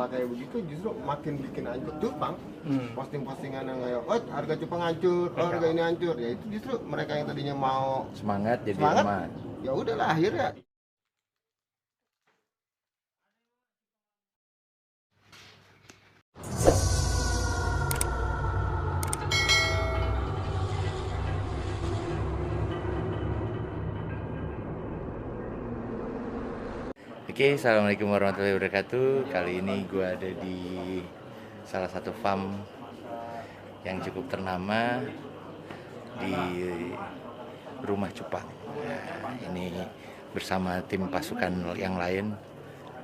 hal-hal kayak begitu justru makin bikin hancur cupang. Posting-postingan yang kayak, oh harga cupang hancur, oh harga ini hancur, ya itu justru mereka yang tadinya mau Semangat jadi semangat, lemah. ya udahlah akhirnya. Oke, assalamualaikum warahmatullahi wabarakatuh. Kali ini gue ada di salah satu farm yang cukup ternama di Rumah Cupang. Nah, ini bersama tim pasukan yang lain.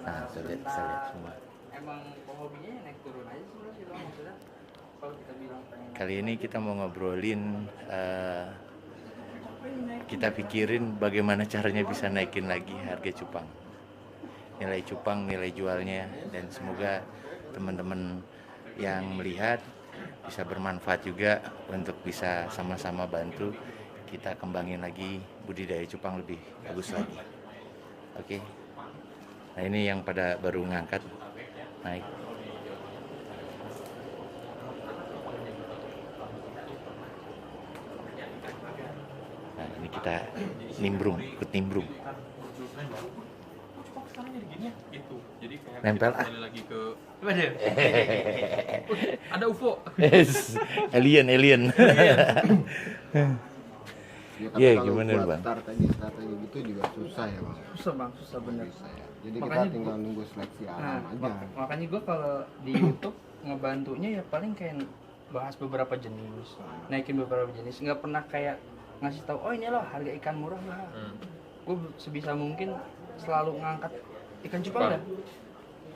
Nah, bisa lihat semua. Emang hobinya naik turun aja sebenarnya Bang, maksudnya kalau kita bilang pengen Kali ini kita mau ngobrolin, kita pikirin bagaimana caranya bisa naikin lagi harga cupang, nilai cupang, nilai jualnya, dan semoga teman-teman yang melihat bisa bermanfaat juga untuk bisa sama-sama bantu kita kembangin lagi budidaya cupang lebih bagus lagi. Oke. Nah, ini yang pada baru ngangkat naik. Nah, ini kita ikut nimbrung. Gitu. Jadi kayak Nempel, kita kembali lagi ke ada UFO. Yes, alien. Ya, Iya, kalau gimana, buat Bang? start aja gitu juga susah ya bang. susah bener. Susah ya. Jadi Makanya kita tinggal nunggu seleksi alam aja. Makanya gue kalau di YouTube ngebantunya ya paling kayak bahas beberapa jenis, naikin beberapa jenis, nggak pernah kayak ngasih tahu oh ini loh harga ikan murah lah. Gue sebisa mungkin selalu ngangkat ikan cupang dah.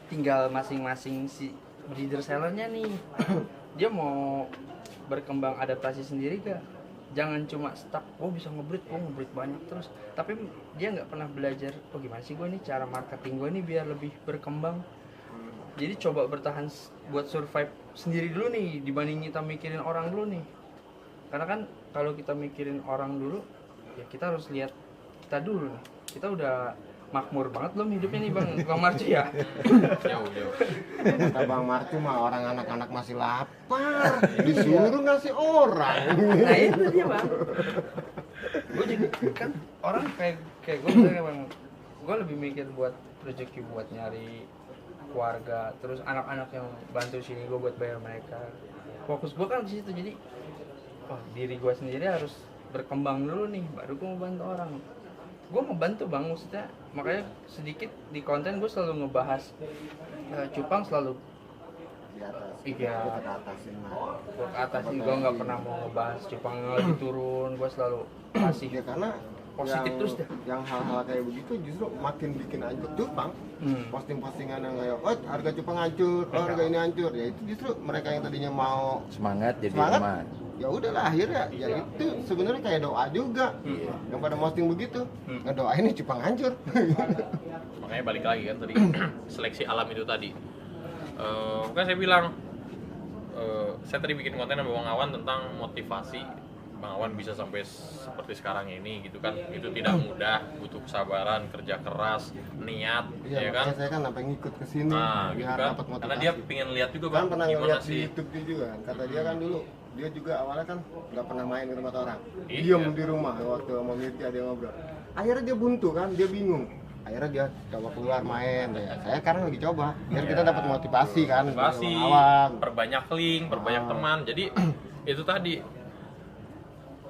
Tinggal masing-masing si breeder sellernya nih dia mau berkembang adaptasi sendiri gak? Jangan cuma stuck, oh bisa ngebreed banyak terus, tapi dia nggak pernah belajar, oh gimana sih gue nih cara marketing gue nih biar lebih berkembang. Jadi coba bertahan buat survive sendiri dulu nih dibanding kita mikirin orang dulu nih. Karena kan kalau kita mikirin orang dulu, ya kita harus lihat kita dulu nih. Kita udah makmur banget belum hidupnya nih Bang Marci ya? Jauh. Kata Bang Marcu mah orang anak-anak masih lapar, disuruh ngasih orang. Nah itu dia Bang. Gue juga kan orang kayak gue misalnya Bang, gue lebih mikir buat rezeki buat nyari keluarga, terus anak-anak yang bantu sini gue buat bayar mereka. Fokus gue kan di situ, jadi oh diri gue sendiri harus berkembang dulu nih, baru gue mau bantu orang. Gue mau bantu Bang, maksudnya makanya sedikit di konten gue selalu ngebahas cupang selalu Di atas. iya Kita ke atasin lah. gue ke atas sih, gue nggak pernah mau ngebahas cupang yang lagi turun. Gue selalu kasih Ya karena positif yang, terus dah. yang hal-hal kayak begitu justru makin bikin hancur cupang. Posting-postingan yang kayak, oh harga cupang hancur, oh harga ini hancur, ya itu justru mereka yang tadinya mau Semangat jadi semangat, lemah. ya udahlah akhirnya ya itu sebenarnya kayak doa juga. Yang pada posting begitu ngedoain nih cupang hancur. Makanya balik lagi kan tadi seleksi alam itu tadi. Kan saya bilang saya tadi bikin konten sama Bang Awan tentang motivasi Bang Awan bisa sampai seperti sekarang ini gitu kan. Itu tidak mudah, butuh kesabaran, kerja keras, niat, Iya, ya kan? makanya saya kan sampai ngikut ke sini Nah, gitu biar kan. dapat motivasi. Karena dia pengen lihat juga kan Bang, pernah gimana ngeliat di sih. YouTube dia juga kan. Kata dia kan dulu dia juga awalnya kan nggak pernah main ke tempat orang. Iya. Diam di rumah waktu sama Mirja dia ngobrol. Akhirnya dia buntu kan, dia bingung. Akhirnya dia coba keluar main. Ya, saya sekarang lagi coba biar kita dapat motivasi kan. Motivasi, dari awal. perbanyak link, perbanyak teman. Jadi itu tadi.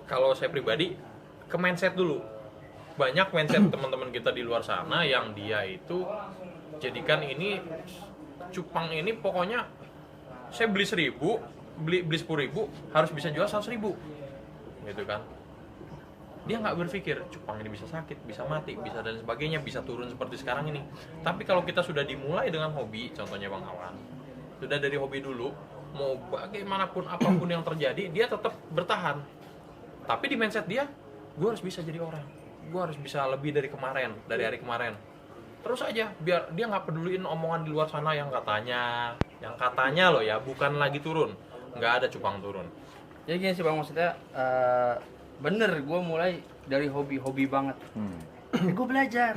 Kalau saya pribadi ke mindset dulu. Banyak mindset teman-teman kita di luar sana yang dia itu jadikan ini cupang ini pokoknya saya beli 1.000, beli 10.000 harus bisa jual 100.000, gitu kan. Dia nggak berpikir cupang ini bisa sakit, bisa mati, bisa dan sebagainya, bisa turun seperti sekarang ini. Tapi kalau kita sudah dimulai dengan hobi, contohnya Bang Awan, sudah dari hobi dulu, mau bagaimanapun apapun yang terjadi, dia tetap bertahan. Tapi di mindset dia, gue harus bisa jadi orang, gue harus bisa lebih dari kemarin, dari hari kemarin. Terus aja, biar dia nggak peduliin omongan di luar sana yang katanya loh ya, bukan lagi turun, nggak ada cupang turun. Jadi gini sih Bang, maksudnya bener gue mulai dari hobi banget. Gue belajar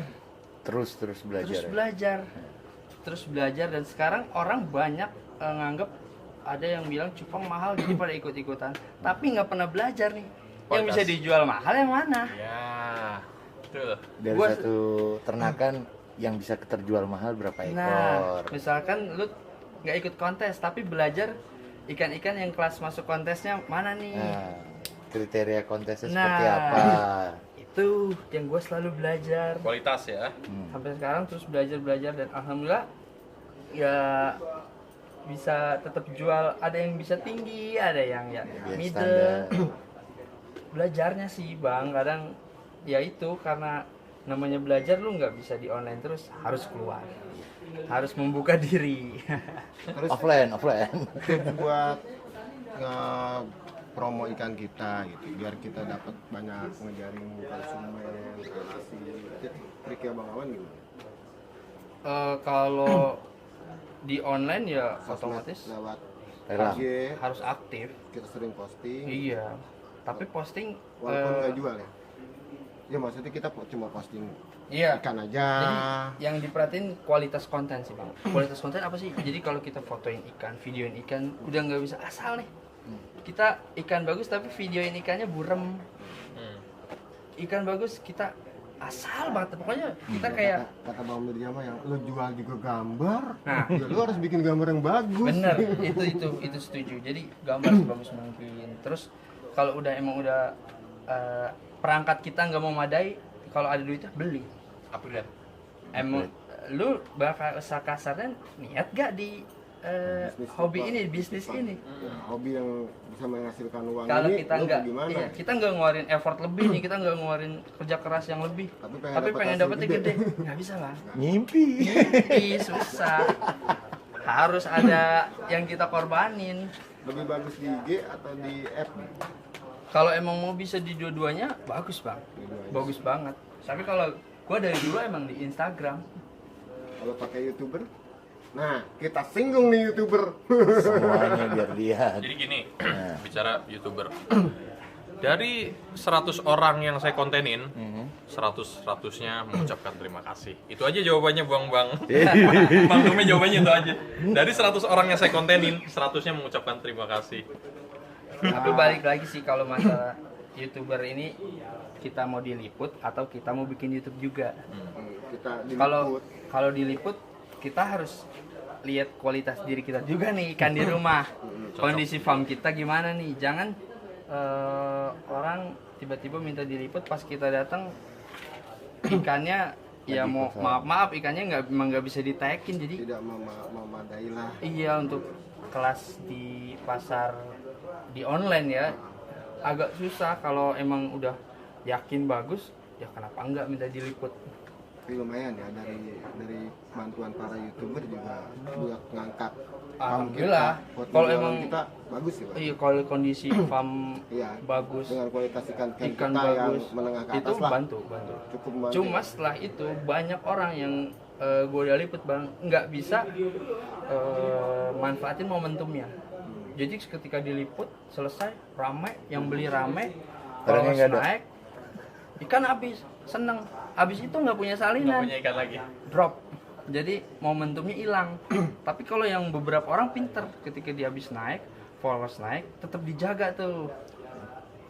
Terus belajar. terus ya? belajar terus belajar, dan sekarang orang banyak nganggep ada yang bilang cupang mahal jadi pada ikut-ikutan, tapi nggak pernah belajar nih yang Kualitas. bisa dijual mahal yang mana. Ya, betul. Dari Gua- satu ternakan yang bisa terjual mahal berapa ekor? Nah, misalkan lu nggak ikut kontes tapi belajar ikan-ikan yang kelas masuk kontesnya mana nih. Nah, kriteria kontesnya Nah. seperti apa? Itu yang gue selalu belajar Kualitas ya. sampai sekarang, terus belajar dan alhamdulillah ya bisa tetap jual. Ada yang bisa tinggi, ada yang ya Biar middle. standar. Belajarnya sih bang, kadang ya itu karena namanya belajar, lu nggak bisa di online terus, harus keluar, harus membuka diri. Terus Offline. tips buat promo ikan kita gitu, biar kita dapat banyak ngejaring konsumen, relasi. Triknya Bang Awan gimana? Kalau di online ya Sosmed otomatis lewat Lelang. IG, harus aktif. kita sering posting. Iya, tapi posting Walaupun nggak jual ya. Ya maksudnya kita cuma posting iya. ikan aja. Jadi yang diperhatiin kualitas konten sih bang. Kualitas konten apa sih? Jadi kalau kita fotoin ikan, videoin ikan, udah nggak bisa asal nih. Kita ikan bagus tapi videoin ikannya burem. Ikan bagus kita asal banget. Pokoknya kita kayak kata Bang Mirjama yang lu jual juga gambar. Nah. Ya lu harus bikin gambar yang bagus. bener. Itu setuju. Jadi gambar sebagus mungkin. Terus kalau emang udah perangkat kita nggak mau madai, kalau ada duitnya beli. Upgrade. Emang lu bakal usaha kasarnya niat gak di Bisnis hobi apa? ini, bisnis ini? Ya, hobi yang bisa menghasilkan uang Kalau ini kita lu nggak, gimana? iya, kita nggak ngeluarin effort lebih nih, kita nggak ngeluarin kerja keras yang lebih, Tapi tapi pengen hasil dapetnya gede, nggak bisa lah. Ngimpi. Ih, susah. Harus ada yang kita korbanin. Lebih bagus di IG atau di app nih? Kalau emang mau bisa di dua-duanya, bagus bang, Dua-duanya. bagus banget. Tapi kalau gua dari dulu emang di Instagram. Kalau pakai YouTuber? Nah, kita singgung nih YouTuber. Semuanya biar lihat. Jadi gini, bicara YouTuber. Dari 100 orang yang saya kontenin, 100-100-nya mengucapkan terima kasih. Itu aja jawabannya Bang. Bang Tumi jawabannya itu aja. Dari 100 orang yang saya kontenin, 100-nya mengucapkan terima kasih. Tapi balik lagi sih kalau masalah YouTuber ini, kita mau diliput atau kita mau bikin YouTube juga. Kita Kalau diliput. kalau diliput kita harus lihat kualitas diri kita juga nih, ikan di rumah. Kondisi farm kita gimana nih? Jangan orang tiba-tiba minta diliput pas kita datang ikannya ya Lagi mau kosong. maaf ikannya nggak bisa ditaekin, jadi tidak memadai lah. iya untuk kelas di pasar di online ya agak susah. Kalau emang udah yakin bagus ya kenapa enggak minta diliput. Tapi lumayan ya dari bantuan para YouTuber juga buat ngangkat farm Alhamdulillah. kita. Buat Kalau penjualan emang kita bagus ya, Pak. iya kalau kondisi farm Iya. bagus, Dengan kualitas ikan ikan kita bagus yang menengah ke itu atas lah. bantu. Cukup membantu. Cuma setelah itu banyak orang yang gue udah liput bang nggak bisa manfaatin momentumnya. Jadi ketika diliput selesai ramai, yang beli ramai, Barangnya kalau nggak ada. naik ikan habis, seneng. Habis itu nggak punya Nggak salinan, punya ikan lagi. drop. Jadi momentumnya hilang. Tapi kalau yang beberapa orang pinter, ketika dia habis naik, followers naik, tetap dijaga tuh.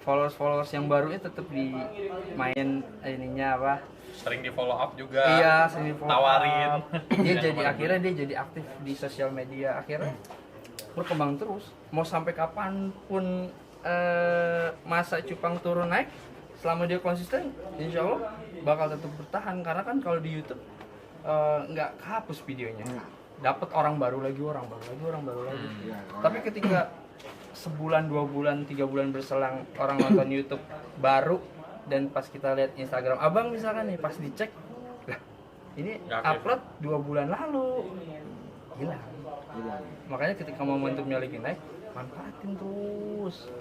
Followers yang barunya tetap dimain ininya apa? Sering di follow up juga. Iya, seni follow up. Tawarin. Dia Yang jadi kemarin akhirnya dia jadi aktif di sosial media. Akhirnya berkembang terus. Mau sampai kapanpun masa cupang turun naik, selama dia konsisten, insya Allah bakal tetap bertahan. Karena kan kalau di YouTube nggak kehapus videonya, dapat orang baru lagi. Iya, Tapi ketika sebulan, 2 bulan, 3 bulan berselang orang nonton YouTube baru, dan pas kita lihat Instagram abang misalkan nih, pas dicek lah ini Nggak aktif. upload 2 bulan lalu, hilang. hilang. Makanya ketika momentumnya lagi naik, manfaatin terus.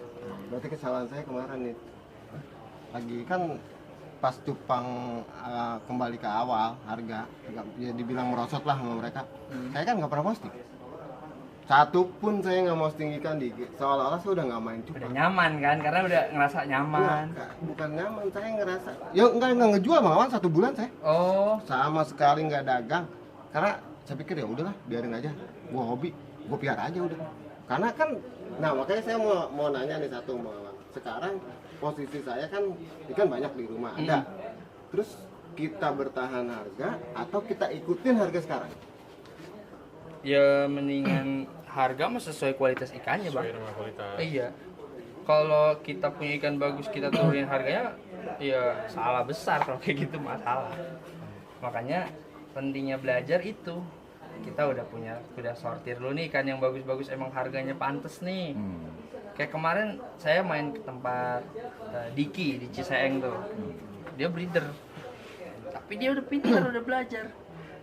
Berarti kesalahan saya kemarin nih. Lagi kan pas cupang kembali ke awal harga ya dibilang merosot lah sama mereka. Saya kan nggak pernah posting. Satu pun saya nggak posting ikan di IG. Seolah-olah saya udah nggak main Udah cupang. nyaman kan, karena udah ngerasa nyaman. Bukan nyaman, saya ngerasa. Ya nggak ngejual Bang Awan 1 bulan saya. Oh, Sama sekali nggak dagang. Karena saya pikir ya udahlah biarin aja, gua hobi, gua piara aja udah. Karena kan, nah makanya saya mau nanya nih satu, sekarang posisi saya kan ikan banyak di rumah ada, terus kita bertahan harga atau kita ikutin harga sekarang? Ya mendingan harga mah sesuai kualitas ikannya bang. Sesuai dengan kualitas. Iya. Kalau kita punya ikan bagus kita turunin harganya, ya salah besar kalau kayak gitu masalah. Makanya pentingnya belajar itu. Kita udah sortir dulu nih ikan yang bagus-bagus emang harganya pantes nih. Kayak kemarin saya main ke tempat Diki di Ciseeng tuh. Dia breeder. Tapi dia udah pintar, udah belajar.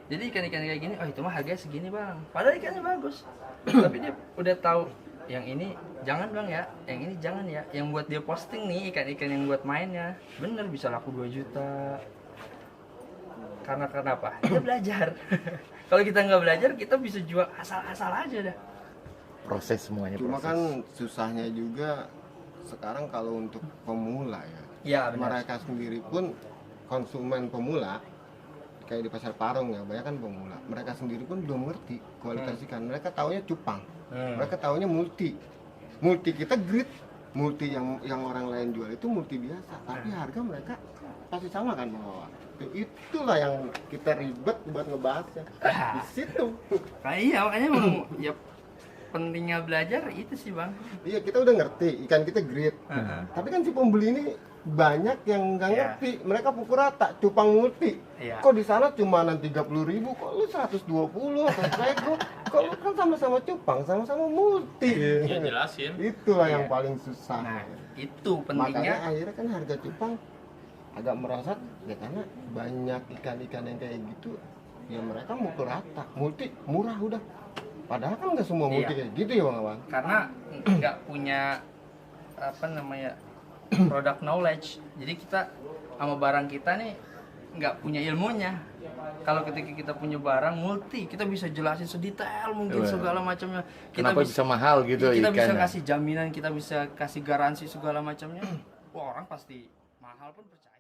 Jadi ikan-ikan kayak gini, oh itu mah harganya segini bang. Padahal ikannya bagus. Tapi dia udah tahu yang ini jangan bang ya, yang ini jangan ya. Yang buat dia posting nih ikan-ikan yang buat mainnya, bener bisa laku 2 juta. Karena kenapa? Dia belajar. Kalau kita nggak belajar, kita bisa jual asal-asal aja dah. Proses semuanya Cuma proses. kan susahnya juga sekarang kalau untuk pemula ya. Ya benar. Mereka sendiri pun konsumen pemula kayak di pasar Parung ya, banyak kan pemula. Mereka sendiri pun belum ngerti kualitas ikan. Mereka taunya cupang. Mereka taunya multi. Multi kita grade. Multi yang orang lain jual itu multi biasa, tapi harga mereka pasti sama kan bawah. Itulah yang kita ribet buat ngebahasnya di situ. Nah, iya makanya mau ya pentingnya belajar itu sih bang. Iya kita udah ngerti ikan kita grade, tapi kan si pembeli ini banyak yang nggak ngerti. Mereka pukul rata cupang multi. Iya. Kok di sana cuma 30.000, kok lu 120 atau pego? Kok lu kan sama-sama cupang, sama-sama multi. Ya jelasin. Itulah yang paling susah. Nah itu Makanya pentingnya. akhirnya kan harga cupang agak merosot ya karena banyak ikan-ikan yang kayak gitu. Ya mereka mukul rata, multi murah udah. Padahal kan nggak semua multi Iya. kayak gitu ya bang Abang. Karena nggak punya apa namanya product knowledge. Jadi kita sama barang kita nih nggak punya ilmunya. Kalau ketika kita punya barang multi, kita bisa jelasin sedetail mungkin Wah. segala macamnya. Kenapa bisa mahal gitu kita bisa ikannya? kasih jaminan, kita bisa kasih garansi segala macamnya. Wah orang pasti mahal pun percaya.